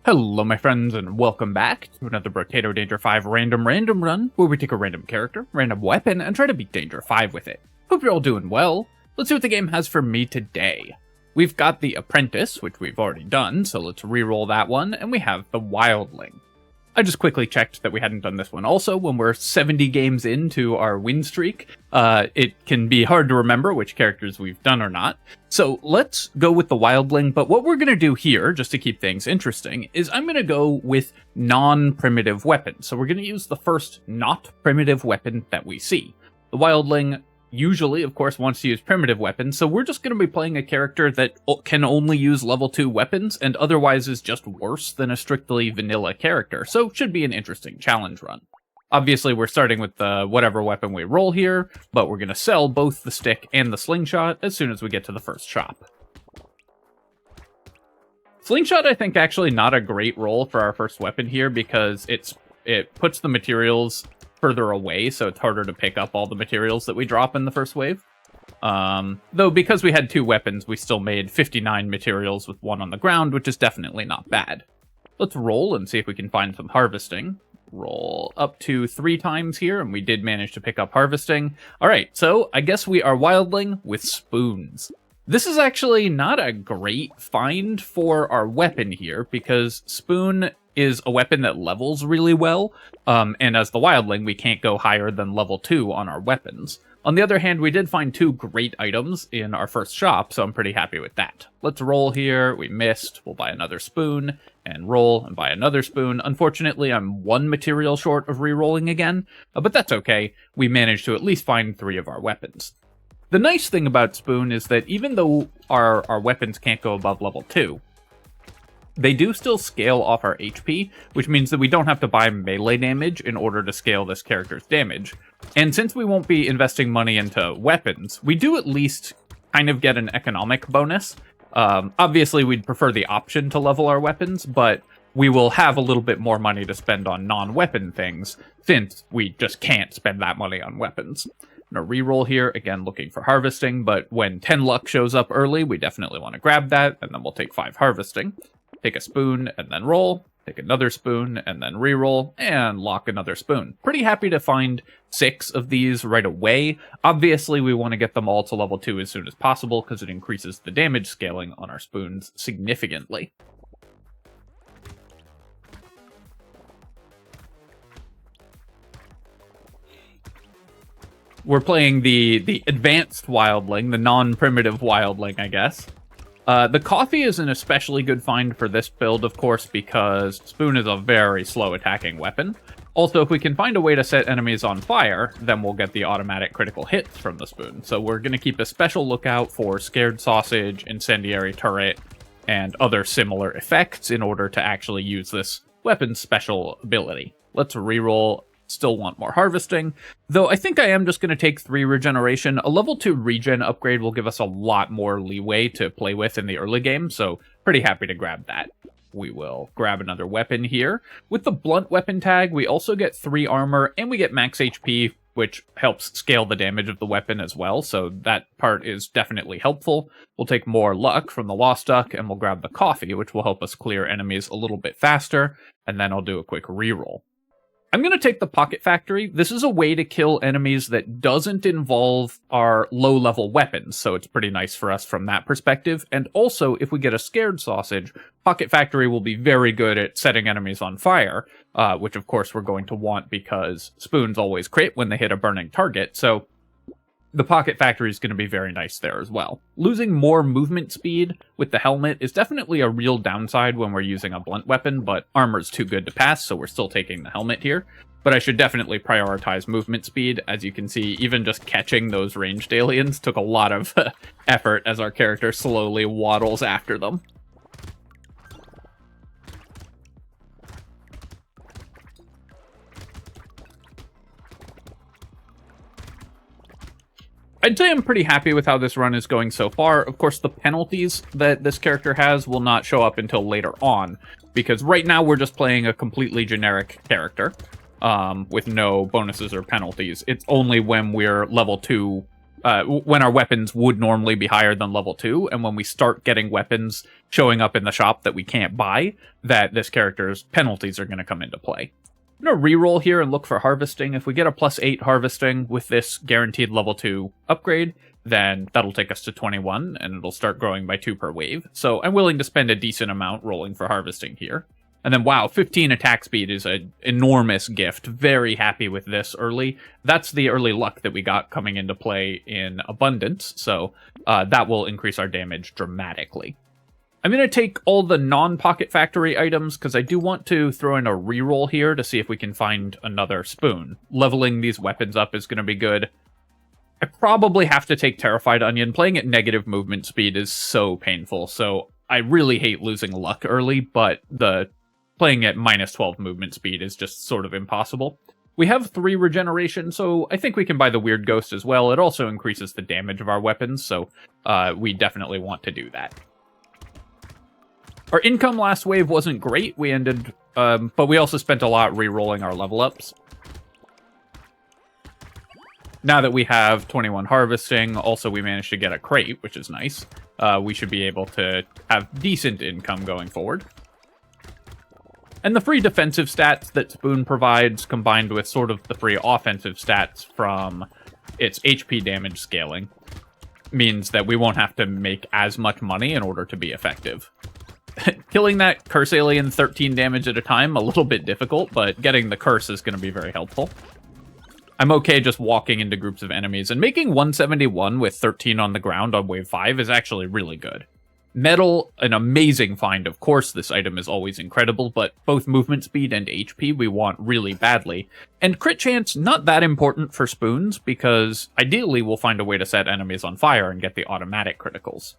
Hello my friends and welcome back to another Brotato Danger 5 random run, where we take a random character, random weapon, and try to beat Danger 5 with it. Hope you're all doing well. Let's see what the game has for me today. We've got the Apprentice, which we've already done, so let's re-roll that one, and we have the Wildling. I just quickly checked that we hadn't done this one also. When we're 70 games into our win streak, it can be hard to remember which characters we've done or not. So let's go with the Wildling, but what we're going to do here, just to keep things interesting, is I'm going to go with non-primitive weapons. So we're going to use the first not primitive weapon that we see. The Wildling usually, of course, wants to use primitive weapons, so we're just going to be playing a character that can only use level 2 weapons, and otherwise is just worse than a strictly vanilla character, so should be an interesting challenge run. Obviously, we're starting with whatever weapon we roll here, but we're going to sell both the stick and the slingshot as soon as we get to the first shop. Slingshot, I think, actually not a great roll for our first weapon here, because it puts the materials further away, so it's harder to pick up all the materials that we drop in the first wave. Though because we had 2 weapons, we still made 59 materials with 1 on the ground, which is definitely not bad. Let's roll and see if we can find some harvesting. Roll up to 3 times here, and we did manage to pick up harvesting. Alright, so I guess we are Wildling with spoons. This is actually not a great find for our weapon here, because spoon is a weapon that levels really well, and as the Wildling, we can't go higher than level 2 on our weapons. On the other hand, we did find 2 great items in our first shop, so I'm pretty happy with that. Let's roll here. We missed. We'll buy another spoon, and roll, and buy another spoon. Unfortunately, I'm 1 material short of re-rolling again, but that's okay. We managed to at least find 3 of our weapons. The nice thing about spoon is that even though our weapons can't go above level 2, they do still scale off our HP, which means that we don't have to buy melee damage in order to scale this character's damage. And since we won't be investing money into weapons, we do at least kind of get an economic bonus. Obviously, we'd prefer the option to level our weapons, but we will have a little bit more money to spend on non-weapon things, since we just can't spend that money on weapons. I'm going to reroll here, again looking for harvesting, but when 10 luck shows up early, we definitely want to grab that, and then we'll take 5 harvesting. Take a spoon, and then roll. Take another spoon, and then reroll, and lock another spoon. Pretty happy to find 6 of these right away. Obviously, we want to get them all to level 2 as soon as possible, because it increases the damage scaling on our spoons significantly. We're playing the advanced Wildling, the non-primitive Wildling, I guess. The coffee is an especially good find for this build, of course, because spoon is a very slow attacking weapon. Also, if we can find a way to set enemies on fire, then we'll get the automatic critical hits from the spoon. So we're going to keep a special lookout for scared sausage, incendiary turret, and other similar effects in order to actually use this weapon's special ability. Let's reroll. Still want more harvesting, though I think I am just going to take 3 regeneration. A level 2 regen upgrade will give us a lot more leeway to play with in the early game, so pretty happy to grab that. We will grab another weapon here. With the blunt weapon tag, we also get 3 armor, and we get max HP, which helps scale the damage of the weapon as well, so that part is definitely helpful. We'll take more luck from the Lost Duck, and we'll grab the coffee, which will help us clear enemies a little bit faster, and then I'll do a quick reroll. I'm going to take the Pocket Factory. This is a way to kill enemies that doesn't involve our low-level weapons, so it's pretty nice for us from that perspective. And also, if we get a scared sausage, Pocket Factory will be very good at setting enemies on fire, which of course we're going to want because spoons always crit when they hit a burning target, so the Pocket Factory is going to be very nice there as well. Losing more movement speed with the helmet is definitely a real downside when we're using a blunt weapon, but armor's too good to pass, so we're still taking the helmet here. But I should definitely prioritize movement speed. As you can see, even just catching those ranged aliens took a lot of effort as our character slowly waddles after them. I'd say I'm pretty happy with how this run is going so far. Of course, the penalties that this character has will not show up until later on, because right now we're just playing a completely generic character with no bonuses or penalties. It's only when we're level 2 when our weapons would normally be higher than level 2, and when we start getting weapons showing up in the shop that we can't buy, that this character's penalties are going to come into play. I'm going to reroll here and look for harvesting. If we get a +8 harvesting with this guaranteed level 2 upgrade, then that'll take us to 21, and it'll start growing by 2 per wave. So I'm willing to spend a decent amount rolling for harvesting here. And then, wow, 15 attack speed is an enormous gift. Very happy with this early. That's the early luck that we got coming into play in Abundance, so that will increase our damage dramatically. I'm going to take all the non-Pocket Factory items, because I do want to throw in a reroll here to see if we can find another spoon. Leveling these weapons up is going to be good. I probably have to take Terrified Onion. Playing at negative movement speed is so painful, so I really hate losing luck early, but playing at -12 movement speed is just sort of impossible. We have 3 regeneration, so I think we can buy the Weird Ghost as well. It also increases the damage of our weapons, so we definitely want to do that. Our income last wave wasn't great. We ended, but we also spent a lot re-rolling our level ups. Now that we have 21 harvesting, also we managed to get a crate, which is nice. We should be able to have decent income going forward. And the free defensive stats that Spoon provides, combined with sort of the free offensive stats from its HP damage scaling, means that we won't have to make as much money in order to be effective. Killing that curse alien 13 damage at a time, a little bit difficult, but getting the curse is going to be very helpful. I'm okay just walking into groups of enemies, and making 171 with 13 on the ground on wave 5 is actually really good. Metal, an amazing find, of course. This item is always incredible, but both movement speed and HP we want really badly. And crit chance, not that important for spoons, because ideally we'll find a way to set enemies on fire and get the automatic criticals.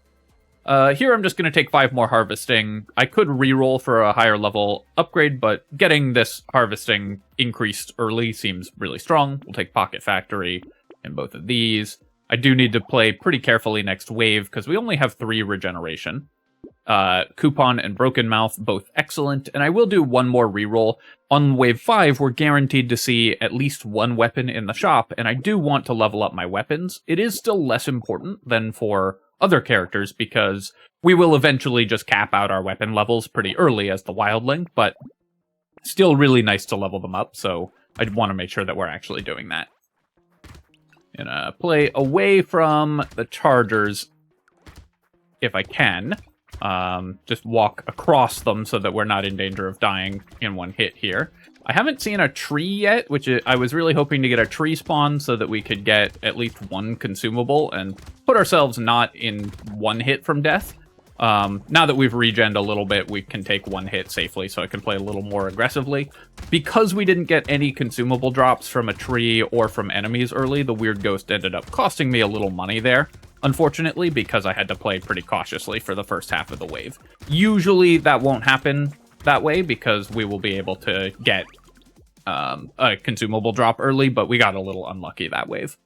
Here I'm just going to take 5 more harvesting. I could reroll for a higher level upgrade, but getting this harvesting increased early seems really strong. We'll take Pocket Factory and both of these. I do need to play pretty carefully next wave, because we only have 3 regeneration. Coupon and Broken Mouth, both excellent, and I will do 1 more reroll. On wave 5, we're guaranteed to see at least 1 weapon in the shop, and I do want to level up my weapons. It is still less important than for other characters, because we will eventually just cap out our weapon levels pretty early as the Wildling, but still really nice to level them up, so I want to make sure that we're actually doing that. Gonna play away from the chargers if I can. Just walk across them so that we're not in danger of dying in one hit here. I haven't seen a tree yet, which I was really hoping to get a tree spawn so that we could get at least 1 consumable and put ourselves not in 1 hit from death. Now that we've regened a little bit, we can take 1 hit safely, so I can play a little more aggressively. Because we didn't get any consumable drops from a tree or from enemies early, the Weird Ghost ended up costing me a little money there, unfortunately, because I had to play pretty cautiously for the first half of the wave. Usually that won't happen that way, because we will be able to get a consumable drop early, but we got a little unlucky that wave.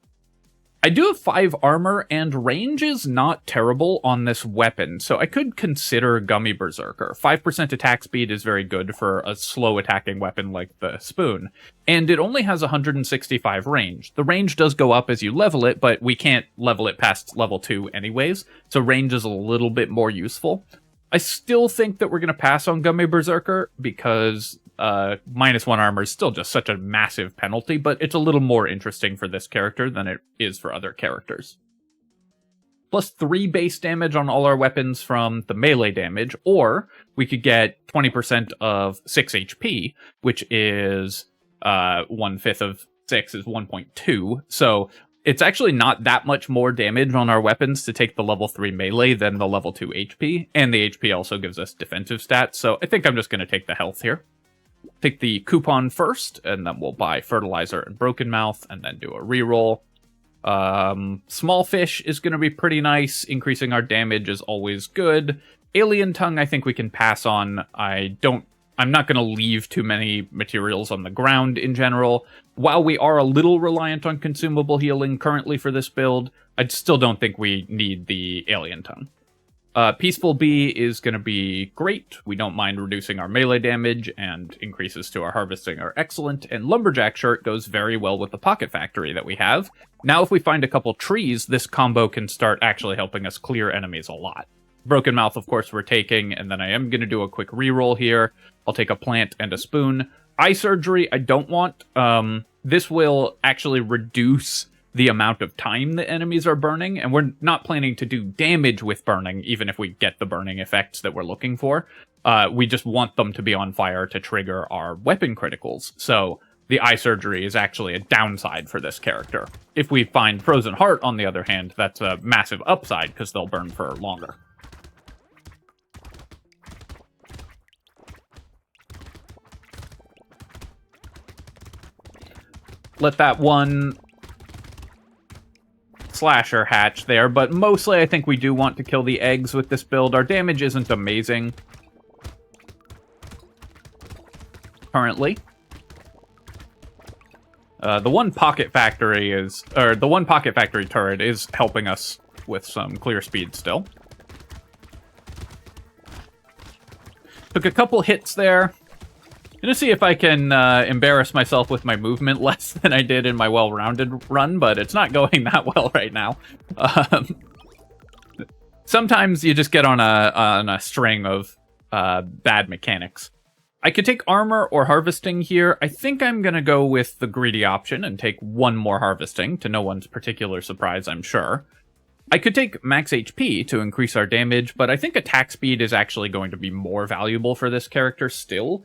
I do have 5 armor, and range is not terrible on this weapon, so I could consider Gummy Berserker. 5% attack speed is very good for a slow attacking weapon like the Spoon, and it only has 165 range. The range does go up as you level it, but we can't level it past level 2 anyways, so range is a little bit more useful. I still think that we're going to pass on Gummy Berserker, because -1 armor is still just such a massive penalty, but it's a little more interesting for this character than it is for other characters. +3 base damage on all our weapons from the melee damage, or we could get 20% of 6 HP, which is 1/5 of 6 is 1.2, so it's actually not that much more damage on our weapons to take the level 3 melee than the level 2 HP, and the HP also gives us defensive stats, so I think I'm just going to take the health here. Take the coupon first, and then we'll buy Fertilizer and Broken Mouth, and then do a reroll. Small Fish is going to be pretty nice. Increasing our damage is always good. Alien Tongue, I think we can pass on. I'm not going to leave too many materials on the ground in general. While we are a little reliant on consumable healing currently for this build, I still don't think we need the Alien Tongue. Peaceful Bee is going to be great. We don't mind reducing our melee damage, and increases to our harvesting are excellent. And Lumberjack Shirt goes very well with the Pocket Factory that we have. Now if we find a couple trees, this combo can start actually helping us clear enemies a lot. Broken Mouth, of course, we're taking, and then I am going to do a quick reroll here. I'll take a plant and a spoon. Eye Surgery, I don't want. This will actually reduce the amount of time the enemies are burning, and we're not planning to do damage with burning, even if we get the burning effects that we're looking for. We just want them to be on fire to trigger our weapon criticals, so the Eye Surgery is actually a downside for this character. If we find Frozen Heart, on the other hand, that's a massive upside, because they'll burn for longer. Let that one slasher hatch there, but mostly I think we do want to kill the eggs with this build. Our damage isn't amazing currently. The one Pocket Factory turret is helping us with some clear speed still. Took a couple hits there. Gonna see if I can embarrass myself with my movement less than I did in my well-rounded run, but it's not going that well right now. Sometimes you just get on a string of bad mechanics. I could take armor or harvesting here. I think I'm gonna go with the greedy option and take one more harvesting, to no one's particular surprise, I'm sure. I could take max HP to increase our damage, but I think attack speed is actually going to be more valuable for this character still.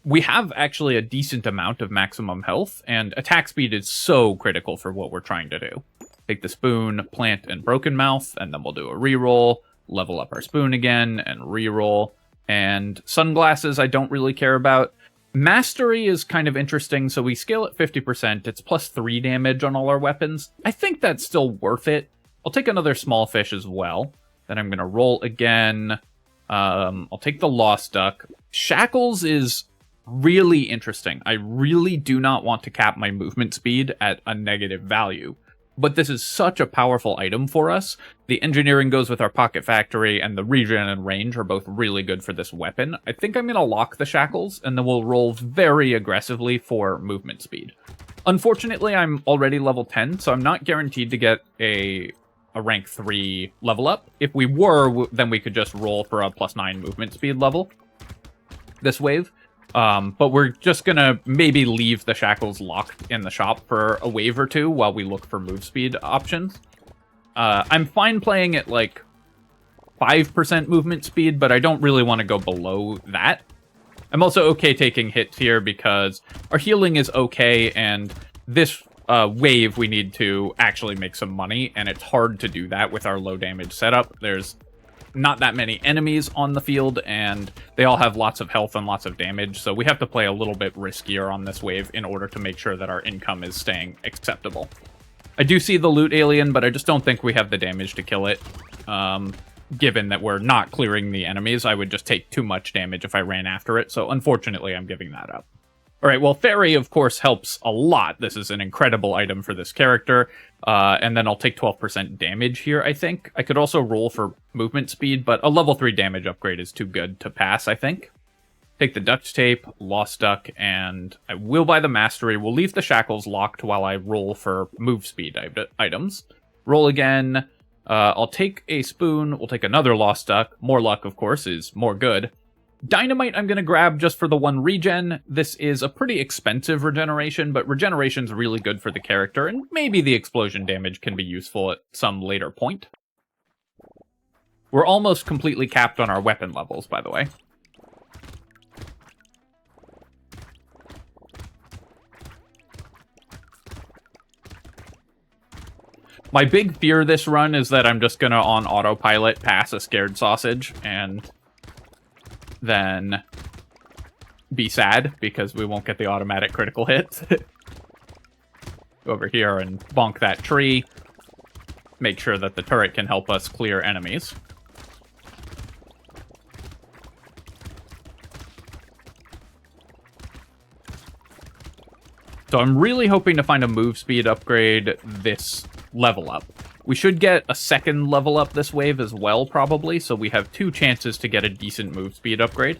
We have actually a decent amount of maximum health, and attack speed is so critical for what we're trying to do. Take the spoon, plant, and Broken Mouth, and then we'll do a reroll, level up our spoon again, and reroll. And sunglasses I don't really care about. Mastery is kind of interesting, so we scale at 50%. It's plus 3 damage on all our weapons. I think that's still worth it. I'll take another small fish as well. Then I'm going to roll again. I'll take the Lost Duck. Shackles is really interesting. I really do not want to cap my movement speed at a negative value. But this is such a powerful item for us. The engineering goes with our Pocket Factory, and the regen and range are both really good for this weapon. I think I'm going to lock the Shackles, and then we'll roll very aggressively for movement speed. Unfortunately, I'm already level 10, so I'm not guaranteed to get a rank 3 level up. If we were, then we could just roll for a plus 9 movement speed level this wave. But we're just gonna maybe leave the Shackles locked in the shop for a wave or two while we look for move speed options. I'm fine playing at like 5% movement speed, but I don't really want to go below that. I'm also okay taking hits here because our healing is okay, and this wave we need to actually make some money, and it's hard to do that with our low damage setup. There's not that many enemies on the field, and they all have lots of health and lots of damage, so we have to play a little bit riskier on this wave in order to make sure that our income is staying acceptable. I do see the loot alien, but I just don't think we have the damage to kill it. Given that we're not clearing the enemies, I would just take too much damage if I ran after it, so unfortunately I'm giving that up. Alright, well, Fairy, of course, helps a lot. This is an incredible item for this character. And then I'll take 12% damage here, I think. I could also roll for movement speed, but a level 3 damage upgrade is too good to pass, I think. Take the Duct Tape, Lost Duck, and I will buy the Mastery. We'll leave the Shackles locked while I roll for move speed items. Roll again. I'll take a spoon. We'll take another Lost Duck. More luck, of course, is more good. Dynamite I'm going to grab just for the one regen. This is a pretty expensive regeneration, but regeneration's really good for the character, and maybe the explosion damage can be useful at some later point. We're almost completely capped on our weapon levels, by the way. My big fear this run is that I'm just going to, on autopilot, pass a scared sausage, and then be sad because we won't get the automatic critical hits. Go over here and bonk that tree. Make sure that the turret can help us clear enemies. So I'm really hoping to find a move speed upgrade this level up. We should get a second level up this wave as well, probably, so we have 2 chances to get a decent move speed upgrade.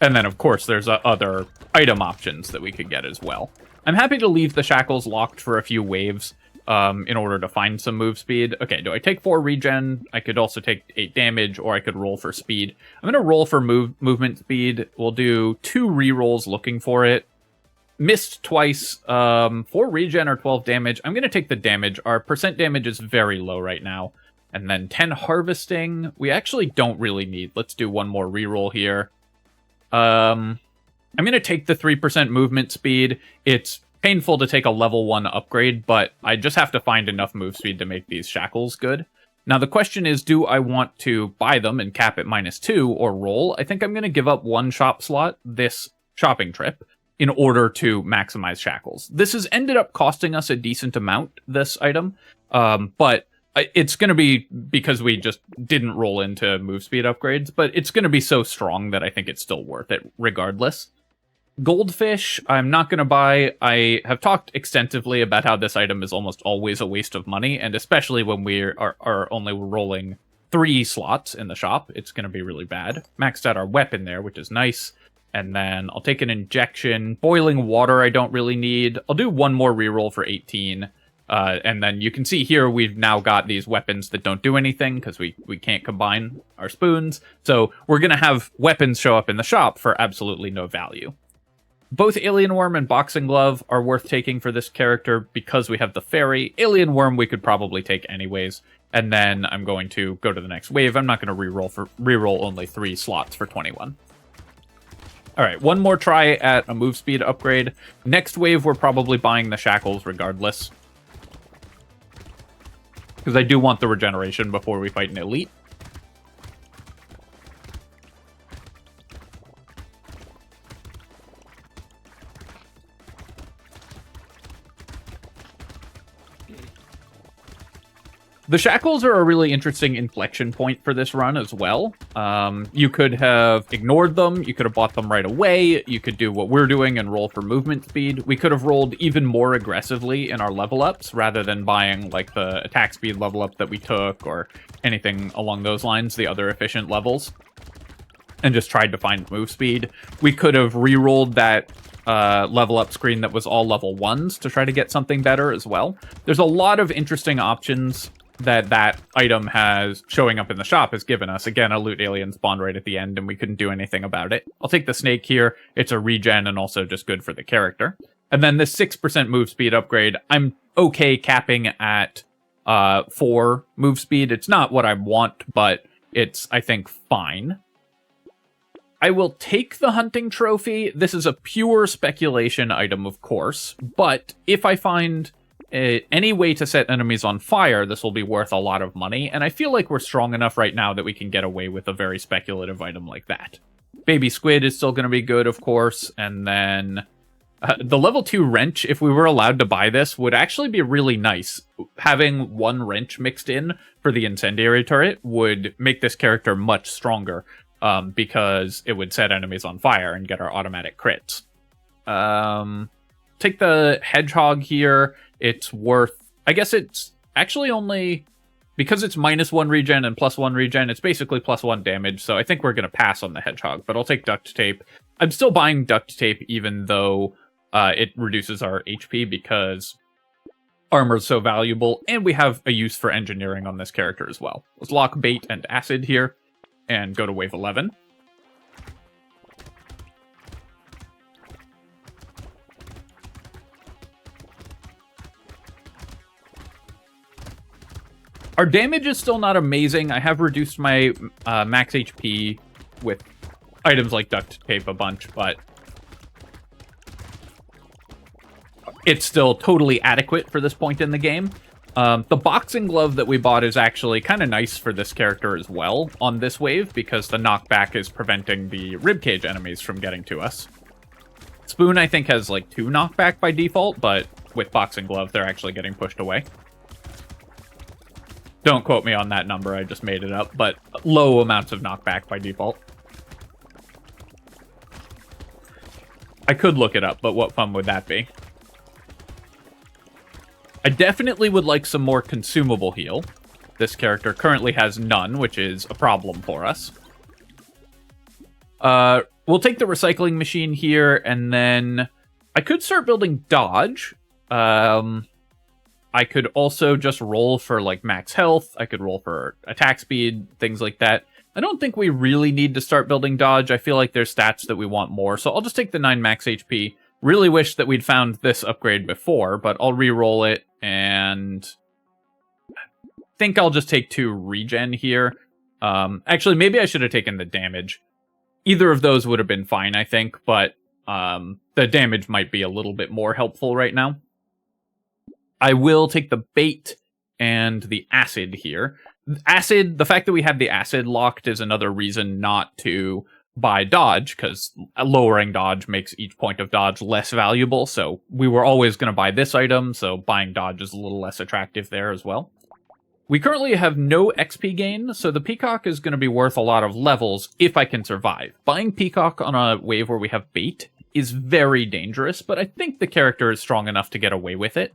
And then, of course, there's other item options that we could get as well. I'm happy to leave the shackles locked for a few waves in order to find some move speed. Okay, do I take 4 regen? I could also take 8 damage, or I could roll for speed. I'm going to roll for movement speed. We'll do 2 rerolls looking for it. Missed twice, 4 regen or 12 damage. I'm going to take the damage. Our percent damage is very low right now. And then 10 harvesting, we actually don't really need. Let's do 1 more reroll here. I'm going to take the 3% movement speed. It's painful to take a level 1 upgrade, but I just have to find enough move speed to make these shackles good. Now, the question is, do I want to buy them and cap at -2 or roll? I think I'm going to give up 1 shop slot this shopping trip in order to maximize shackles. This has ended up costing us a decent amount, this item, but it's going to be because we just didn't roll into move speed upgrades, but it's going to be so strong that I think it's still worth it regardless. Goldfish, I'm not going to buy. I have talked extensively about how this item is almost always a waste of money, and especially when we are only rolling 3 slots in the shop, it's going to be really bad. Maxed out our weapon there, which is nice. And then I'll take an injection. Boiling water I don't really need. I'll do 1 more reroll for 18. And then you can see here we've now got these weapons that don't do anything because we can't combine our spoons. So we're going to have weapons show up in the shop for absolutely no value. Both Alien Worm and Boxing Glove are worth taking for this character because we have the fairy. Alien Worm we could probably take anyways. And then I'm going to go to the next wave. I'm not going to reroll only 3 slots for 21. All right, 1 more try at a move speed upgrade. Next wave, we're probably buying the shackles regardless, because I do want the regeneration before we fight an elite. The shackles are a really interesting inflection point for this run as well. You could have ignored them, you could have bought them right away, you could do what we're doing and roll for movement speed. We could have rolled even more aggressively in our level ups rather than buying like the attack speed level up that we took or anything along those lines, the other efficient levels, and just tried to find move speed. We could have re-rolled that level up screen that was all level 1s to try to get something better as well. There's a lot of interesting options that item has showing up in the shop has given us. Again, a loot alien spawned right at the end, and we couldn't do anything about it. I'll take the snake here. It's a regen and also just good for the character. And then this 6% move speed upgrade, I'm okay capping at 4 move speed. It's not what I want, but it's, I think, fine. I will take the hunting trophy. This is a pure speculation item, of course, but if I find any way to set enemies on fire, this will be worth a lot of money, and I feel like we're strong enough right now that we can get away with a very speculative item like that. Baby squid is still going to be good, of course, and then the level 2 wrench, if we were allowed to buy this, would actually be really nice. Having 1 wrench mixed in for the incendiary turret would make this character much stronger, because it would set enemies on fire and get our automatic crits. Take the hedgehog here. It's worth, I guess it's actually only, because it's -1 regen and +1 regen, it's basically +1 damage, so I think we're going to pass on the hedgehog, but I'll take duct tape. I'm still buying duct tape even though it reduces our HP because armor is so valuable, and we have a use for engineering on this character as well. Let's lock bait and acid here and go to wave 11. Our damage is still not amazing. I have reduced my max HP with items like duct tape a bunch, but it's still totally adequate for this point in the game. The boxing glove that we bought is actually kind of nice for this character as well on this wave, because the knockback is preventing the ribcage enemies from getting to us. Spoon, I think, has like 2 knockback by default, but with boxing glove, they're actually getting pushed away. Don't quote me on that number, I just made it up, but low amounts of knockback by default. I could look it up, but what fun would that be? I definitely would like some more consumable heal. This character currently has none, which is a problem for us. We'll take the recycling machine here, and then I could start building dodge. I could also just roll for, like, max health. I could roll for attack speed, things like that. I don't think we really need to start building dodge. I feel like there's stats that we want more, so I'll just take the 9 max HP. Really wish that we'd found this upgrade before, but I'll re-roll it, and I think I'll just take 2 regen here. Actually, maybe I should have taken the damage. Either of those would have been fine, I think, but the damage might be a little bit more helpful right now. I will take the bait and the acid here. Acid, the fact that we have the acid locked is another reason not to buy dodge, because lowering dodge makes each point of dodge less valuable, so we were always going to buy this item, so buying dodge is a little less attractive there as well. We currently have no XP gain, so the Peacock is going to be worth a lot of levels if I can survive. Buying Peacock on a wave where we have bait is very dangerous, but I think the character is strong enough to get away with it.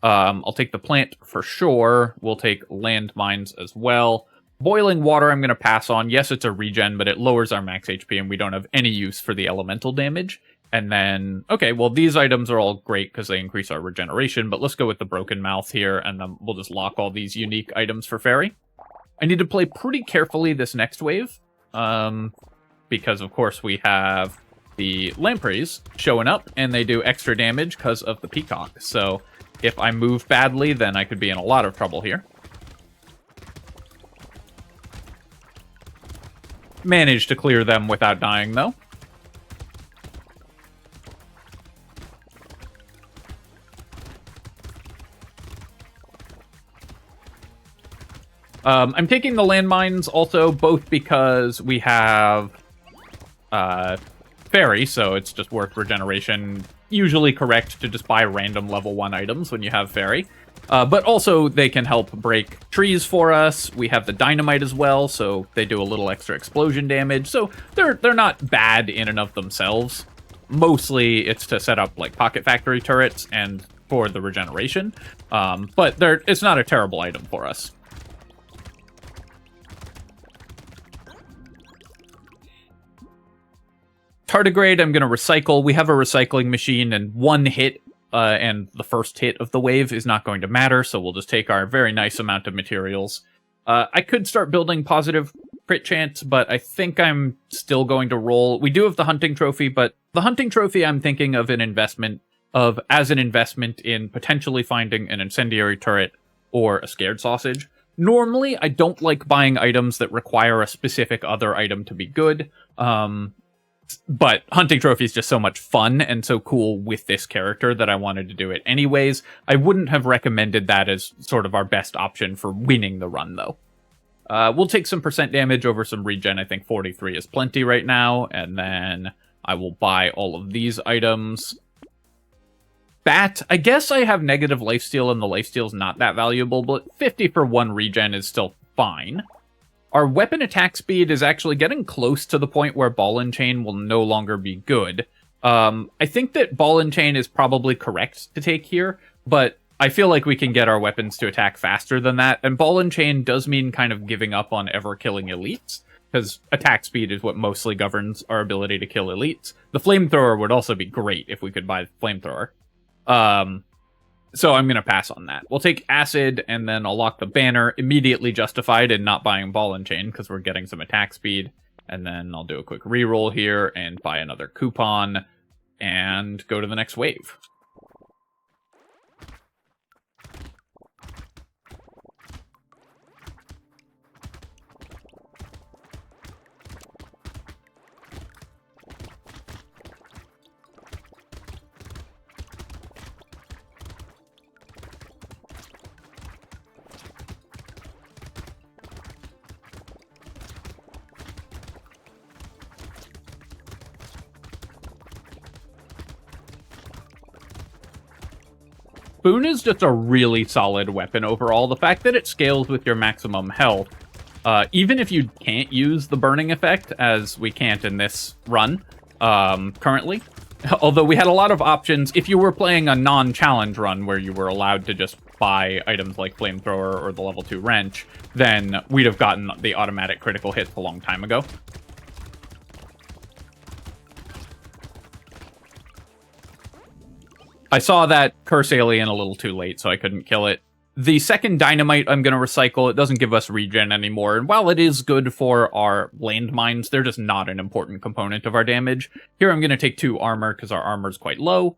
I'll take the plant for sure. We'll take landmines as well. Boiling water I'm going to pass on. Yes, it's a regen, but it lowers our max HP, and we don't have any use for the elemental damage. And then, okay, well, these items are all great because they increase our regeneration, but let's go with the broken mouth here, and then we'll just lock all these unique items for fairy. I need to play pretty carefully this next wave, because, of course, we have the lampreys showing up, and they do extra damage because of the peacock. So if I move badly, then I could be in a lot of trouble here. Managed to clear them without dying, though. I'm taking the landmines also, both because we have fairy, so it's just worth regeneration. Usually correct to just buy random level 1 items when you have fairy. But also they can help break trees for us. We have the dynamite as well, so they do a little extra explosion damage. So they're not bad in and of themselves. Mostly it's to set up like pocket factory turrets and for the regeneration. But it's not a terrible item for us. Tardigrade, I'm going to recycle. We have a recycling machine, and one hit, and the first hit of the wave is not going to matter, so we'll just take our very nice amount of materials. I could start building positive crit chance, but I think I'm still going to roll. We do have the hunting trophy, but the hunting trophy I'm thinking of as an investment in potentially finding an incendiary turret or a scared sausage. Normally, I don't like buying items that require a specific other item to be good. But hunting trophy is just so much fun and so cool with this character that I wanted to do it anyways. I wouldn't have recommended that as sort of our best option for winning the run, though. We'll take some percent damage over some regen. I think 43 is plenty right now. And then I will buy all of these items. Bat, I guess I have negative lifesteal, and the lifesteal is not that valuable, but 50 for 1 regen is still fine. Our weapon attack speed is actually getting close to the point where ball and chain will no longer be good. I think that ball and chain is probably correct to take here, but I feel like we can get our weapons to attack faster than that, and ball and chain does mean kind of giving up on ever killing elites, because attack speed is what mostly governs our ability to kill elites. The flamethrower would also be great if we could buy the flamethrower. So I'm going to pass on that. We'll take acid, and then I'll lock the banner. Immediately justified in not buying ball and chain, because we're getting some attack speed. And then I'll do a quick reroll here, and buy another coupon, and go to the next wave. Boon is just a really solid weapon overall. The fact that it scales with your maximum health, even if you can't use the burning effect, as we can't in this run currently, although we had a lot of options. If you were playing a non-challenge run where you were allowed to just buy items like Flamethrower or the level 2 Wrench, then we'd have gotten the automatic critical hits a long time ago. I saw that Curse Alien a little too late, so I couldn't kill it. The second Dynamite I'm going to recycle. It doesn't give us regen anymore, and while it is good for our landmines, they're just not an important component of our damage. Here I'm going to take 2 armor, because our armor is quite low.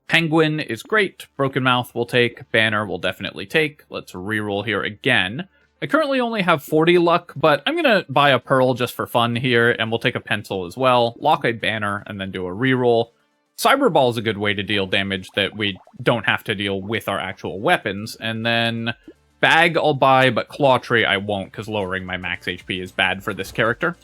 Penguin is great. Broken Mouth we'll take. Banner we'll definitely take. Let's reroll here again. I currently only have 40 luck, but I'm going to buy a Pearl just for fun here, and we'll take a Pencil as well. Lock a Banner, and then do a reroll. Cyberball is a good way to deal damage that we don't have to deal with our actual weapons. And then Bag I'll buy, but Claw Tree I won't, because lowering my max HP is bad for this character.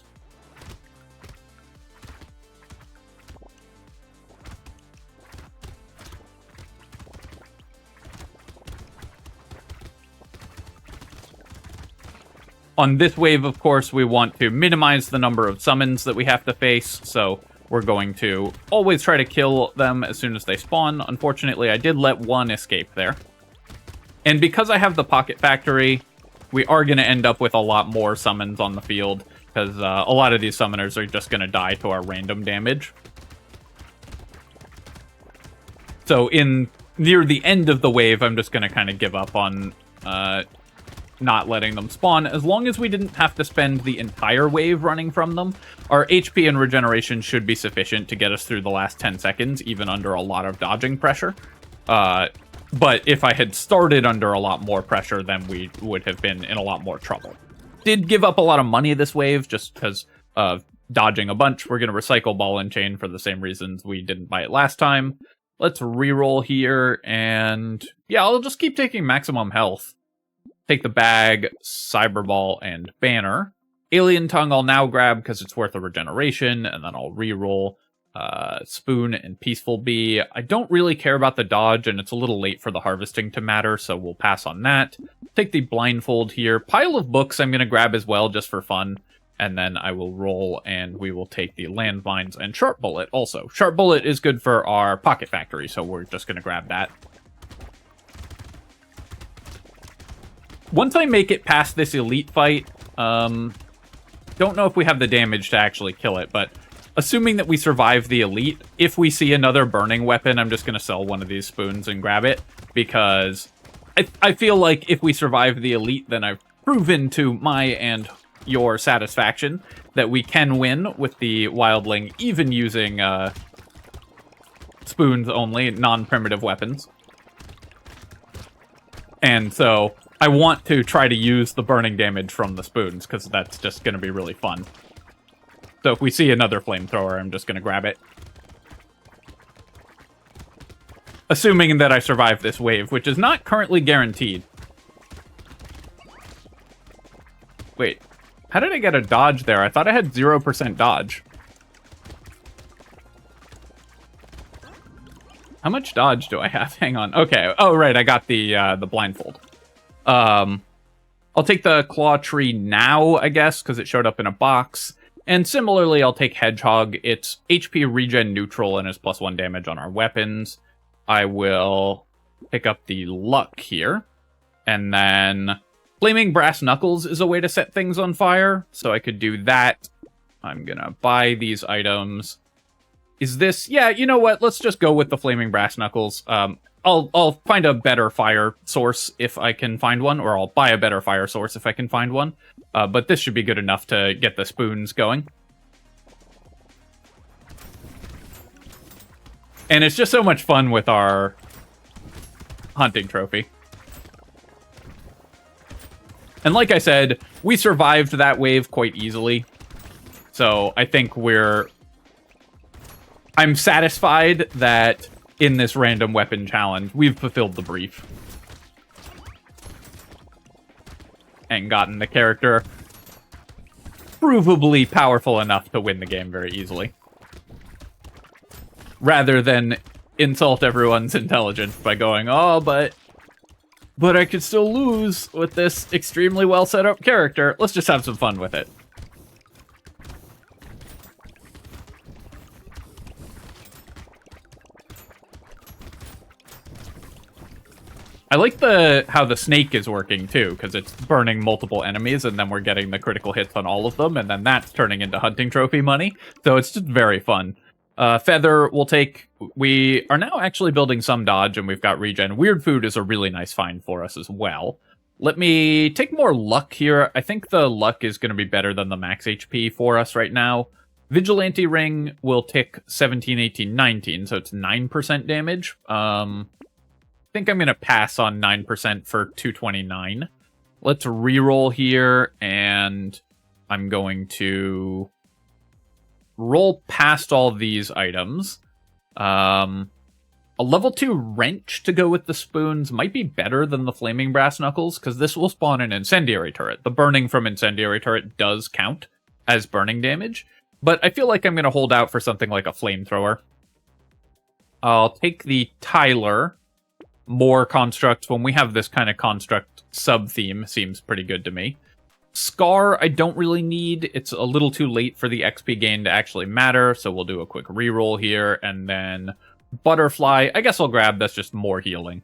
On this wave, of course, we want to minimize the number of summons that we have to face, so we're going to always try to kill them as soon as they spawn. Unfortunately, I did let one escape there. And because I have the Pocket Factory, we are going to end up with a lot more summons on the field, because a lot of these summoners are just going to die to our random damage. So near the end of the wave, I'm just going to kind of give up on not letting them spawn. As long as we didn't have to spend the entire wave running from them, our HP and regeneration should be sufficient to get us through the last 10 seconds, even under a lot of dodging pressure. But if I had started under a lot more pressure, then we would have been in a lot more trouble. Did give up a lot of money this wave, just because of dodging a bunch. We're going to recycle Ball and Chain for the same reasons we didn't buy it last time. Let's reroll here, and yeah, I'll just keep taking maximum health. Take the Bag, Cyberball, and Banner. Alien Tongue I'll now grab because it's worth a regeneration, and then I'll reroll Spoon and Peaceful Bee. I don't really care about the dodge, and it's a little late for the harvesting to matter, so we'll pass on that. Take the Blindfold here. Pile of Books I'm going to grab as well, just for fun. And then I will roll, and we will take the Landmines and Sharp Bullet also. Sharp Bullet is good for our Pocket Factory, so we're just going to grab that. Once I make it past this elite fight, don't know if we have the damage to actually kill it, but assuming that we survive the elite, if we see another burning weapon, I'm just going to sell one of these spoons and grab it, because I feel like if we survive the elite, then I've proven to my and your satisfaction that we can win with the Wildling, even using spoons only, non-primitive weapons. And so I want to try to use the burning damage from the spoons, because that's just going to be really fun. So if we see another flamethrower, I'm just going to grab it. Assuming that I survive this wave, which is not currently guaranteed. Wait, how did I get a dodge there? I thought I had 0% dodge. How much dodge do I have? Hang on. Okay. Oh, right. I got the blindfold. I'll take the Claw Tree now, I guess, because it showed up in a box. And similarly, I'll take Hedgehog. It's HP regen neutral and is +1 damage on our weapons. I will pick up the Luck here. And then Flaming Brass Knuckles is a way to set things on fire, so I could do that. I'm gonna buy these items. Is this... Yeah, you know what? Let's just go with the Flaming Brass Knuckles. I'll find a better fire source if I can find one, or I'll buy a better fire source if I can find one. But this should be good enough to get the spoons going. And it's just so much fun with our hunting trophy. And like I said, we survived that wave quite easily. So I think I'm satisfied that in this random weapon challenge, we've fulfilled the brief. And gotten the character provably powerful enough to win the game very easily. Rather than insult everyone's intelligence by going, oh, but I could still lose with this extremely well set up character. Let's just have some fun with it. I like how the snake is working too, because it's burning multiple enemies, and then we're getting the critical hits on all of them, and then that's turning into hunting trophy money. So it's just very fun. Feather we'll take. We are now actually building some dodge, and we've got regen. Weird food is a really nice find for us as well. Let me take more luck here. I think the luck is going to be better than the max HP for us right now. Vigilante ring will tick 17, 18, 19, so it's 9% damage. I think I'm going to pass on 9% for 229. Let's reroll here, and I'm going to roll past all these items. A level 2 wrench to go with the spoons might be better than the flaming brass knuckles, because this will spawn an incendiary turret. The burning from incendiary turret does count as burning damage, but I feel like I'm going to hold out for something like a flamethrower. I'll take the Tyler. More constructs. When we have this kind of construct sub-theme, seems pretty good to me. Scar, I don't really need. It's a little too late for the XP gain to actually matter, so we'll do a quick reroll here, and then Butterfly, I guess I'll grab. That's just more healing.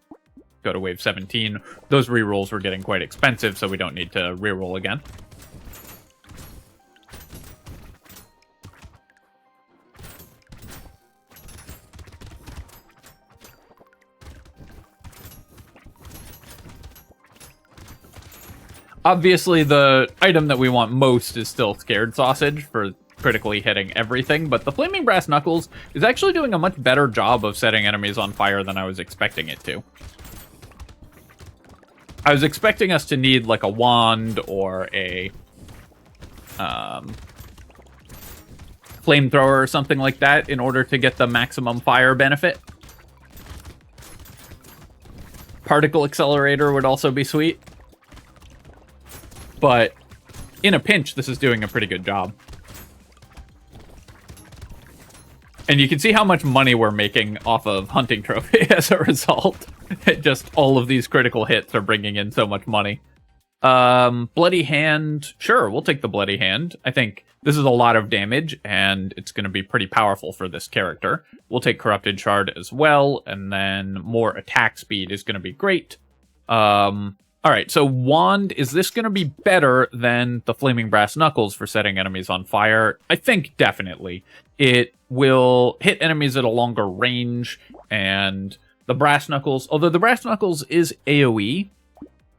Go to wave 17. Those rerolls were getting quite expensive, so we don't need to reroll again. Obviously, the item that we want most is still Scared Sausage for critically hitting everything, but the Flaming Brass Knuckles is actually doing a much better job of setting enemies on fire than I was expecting it to. I was expecting us to need, like, a wand or a flamethrower or something like that in order to get the maximum fire benefit. Particle Accelerator would also be sweet. But in a pinch, this is doing a pretty good job. And you can see how much money we're making off of Hunting Trophy as a result. Just all of these critical hits are bringing in so much money. Bloody Hand. Sure, we'll take the Bloody Hand. I think this is a lot of damage, and it's going to be pretty powerful for this character. We'll take Corrupted Shard as well, and then more attack speed is going to be great. Alright, so Wand, is this going to be better than the Flaming Brass Knuckles for setting enemies on fire? I think definitely. It will hit enemies at a longer range, and the Brass Knuckles, although the Brass Knuckles is AoE,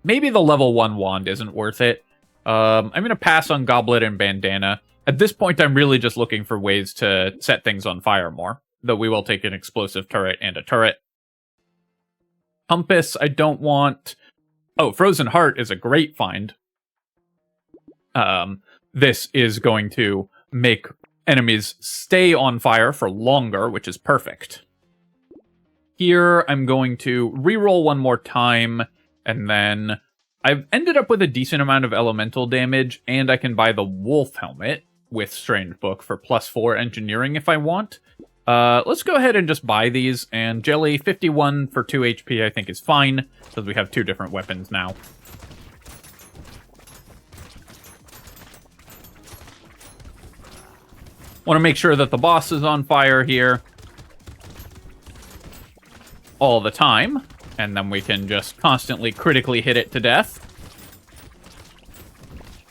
maybe the level 1 Wand isn't worth it. I'm going to pass on Goblet and Bandana. At this point, I'm really just looking for ways to set things on fire more, though we will take an explosive turret and a turret. Compass, I don't want... Oh, Frozen Heart is a great find. This is going to make enemies stay on fire for longer, which is perfect. Here, I'm going to reroll one more time, and then I've ended up with a decent amount of elemental damage, and I can buy the Wolf Helmet with Strange Book for +4 engineering if I want. Let's go ahead and just buy these, and Jelly, 51 for 2 HP I think is fine, because we have 2 different weapons now. Want to make sure that the boss is on fire here all the time, and then we can just constantly critically hit it to death.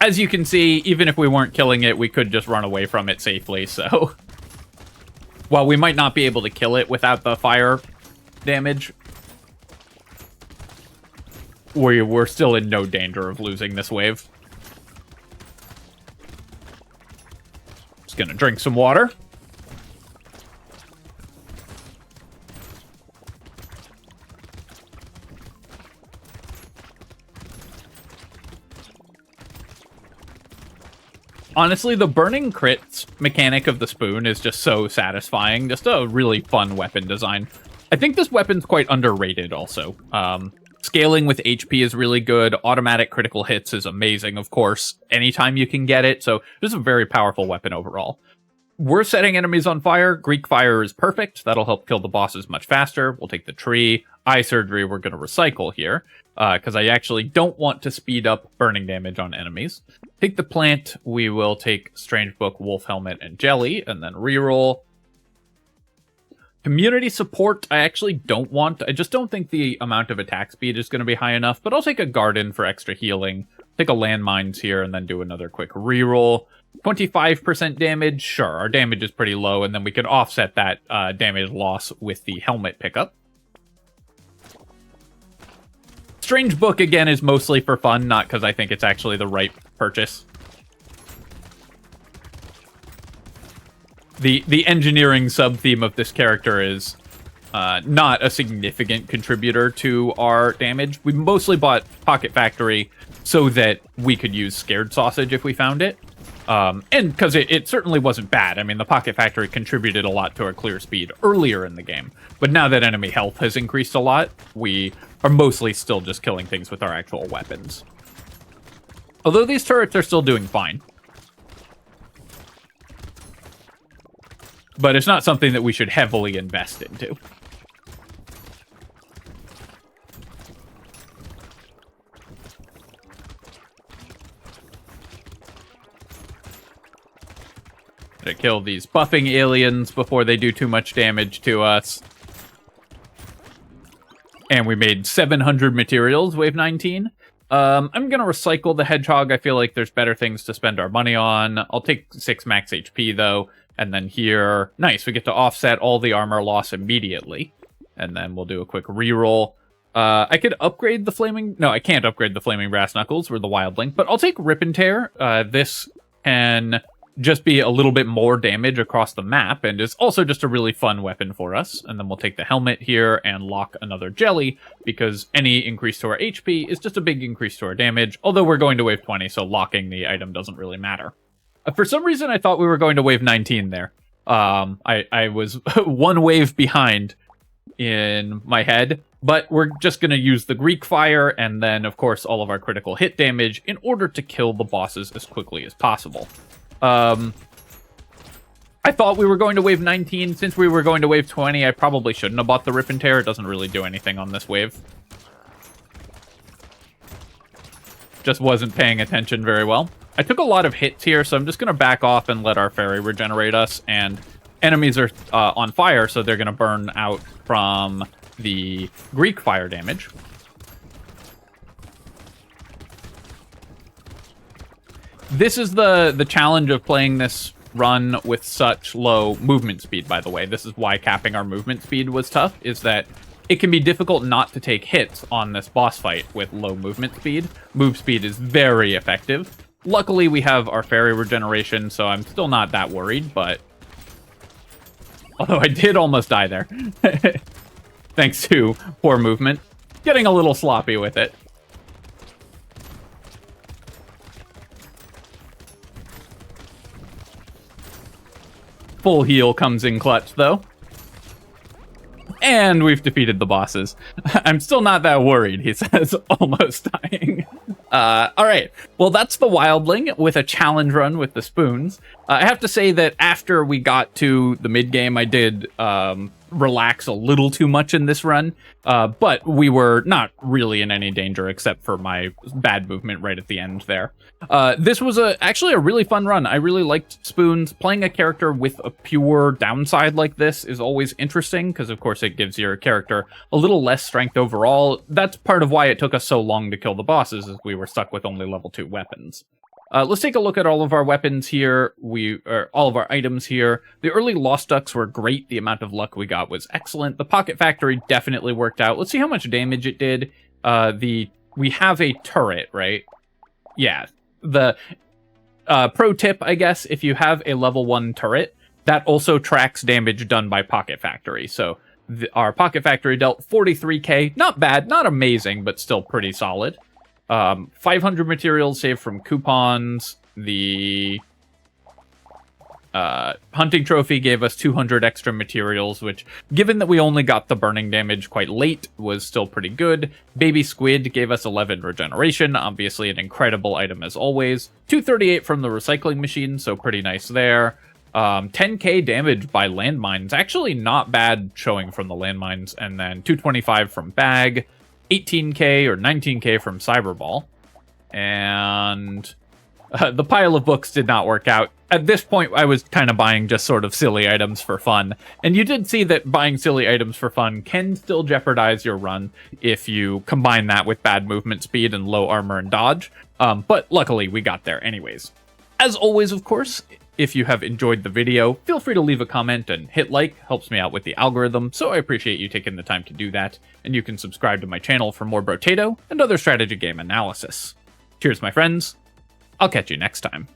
As you can see, even if we weren't killing it, we could just run away from it safely, so... While we might not be able to kill it without the fire damage, we're still in no danger of losing this wave. Just gonna drink some water. Honestly, the burning crits mechanic of the spoon is just so satisfying. Just a really fun weapon design. I think this weapon's quite underrated also. Scaling with HP is really good. Automatic critical hits is amazing, of course, anytime you can get it. So this is a very powerful weapon overall. We're setting enemies on fire. Greek Fire is perfect. That'll help kill the bosses much faster. We'll take the tree. Eye Surgery we're going to recycle here, because I actually don't want to speed up burning damage on enemies. Take the plant. We will take Strange Book, Wolf Helmet, and Jelly, and then reroll. Community support, I actually don't want. I just don't think the amount of attack speed is going to be high enough, but I'll take a garden for extra healing. Take a landmines here and then do another quick reroll. 25% damage, sure, our damage is pretty low, and then we can offset that damage loss with the helmet pickup. Strange Book, again, is mostly for fun, not because I think it's actually the right purchase. The engineering sub-theme of this character is not a significant contributor to our damage. We mostly bought Pocket Factory so that we could use Scared Sausage if we found it. And because it certainly wasn't bad. I mean, the Pocket Factory contributed a lot to our clear speed earlier in the game. But now that enemy health has increased a lot, we are mostly still just killing things with our actual weapons. Although these turrets are still doing fine. But it's not something that we should heavily invest into. To kill these buffing aliens before they do too much damage to us. And we made 700 materials, wave 19. I'm going to recycle the hedgehog. I feel like there's better things to spend our money on. I'll take 6 max HP, though. And then here, nice, we get to offset all the armor loss immediately. And then we'll do a quick reroll. I could upgrade the flaming... No, I can't upgrade the flaming brass knuckles or the wildling, but I'll take Rip and Tear. This can just be a little bit more damage across the map, and is also just a really fun weapon for us. And then we'll take the helmet here and lock another jelly, because any increase to our HP is just a big increase to our damage, although we're going to wave 20, so locking the item doesn't really matter. For some reason, I thought we were going to wave 19 there. I was one wave behind in my head, but we're just going to use the Greek Fire and then, of course, all of our critical hit damage in order to kill the bosses as quickly as possible. I thought we were going to wave 19. Since we were going to wave 20, I probably shouldn't have bought the Rip and Tear. It doesn't really do anything on this wave. Just wasn't paying attention very well. I took a lot of hits here, so I'm just going to back off and let our fairy regenerate us. And enemies are on fire, so they're going to burn out from the Greek fire damage. This is the challenge of playing this run with such low movement speed, by the way. This is why capping our movement speed was tough, is that it can be difficult not to take hits on this boss fight with low movement speed. Move speed is very effective. Luckily, we have our fairy regeneration, so I'm still not that worried, but... Although I did almost die there. Thanks to poor movement. Getting a little sloppy with it. Full heal comes in clutch, though. And we've defeated the bosses. I'm still not that worried, he says, almost dying. Alright, well that's the Wildling with a challenge run with the spoons. I have to say that after we got to the mid-game, I did relax a little too much in this run, but we were not really in any danger except for my bad movement right at the end there. This was actually a really fun run. I really liked spoons. Playing a character with a pure downside like this is always interesting, because of course it gives your character a little less strength overall. That's part of why it took us so long to kill the bosses, is we were stuck with only level 2 weapons. Let's take a look at all of our weapons here. All of our items here. The early Lost Ducks were great. The amount of luck we got was excellent. The Pocket Factory definitely worked out. Let's see how much damage it did. We have a turret, right? Yeah. The pro tip, I guess, if you have a level 1 turret, that also tracks damage done by Pocket Factory. So our Pocket Factory dealt 43k. Not bad, not amazing, but still pretty solid. 500 materials saved from coupons. The hunting trophy gave us 200 extra materials, which, given that we only got the burning damage quite late, was still pretty good. Baby squid gave us 11 regeneration, obviously an incredible item as always. 238 from the recycling machine, so pretty nice there. 10k damage by landmines, actually not bad showing from the landmines, and then 225 from bag. 18k or 19k from Cyberball. And The pile of books did not work out. At this point, I was kind of buying just sort of silly items for fun. And you did see that buying silly items for fun can still jeopardize your run if you combine that with bad movement speed and low armor and dodge. But luckily, we got there anyways. As always, of course, if you have enjoyed the video, feel free to leave a comment and hit like. Helps me out with the algorithm, so I appreciate you taking the time to do that. And you can subscribe to my channel for more Brotato and other strategy game analysis. Cheers, my friends. I'll catch you next time.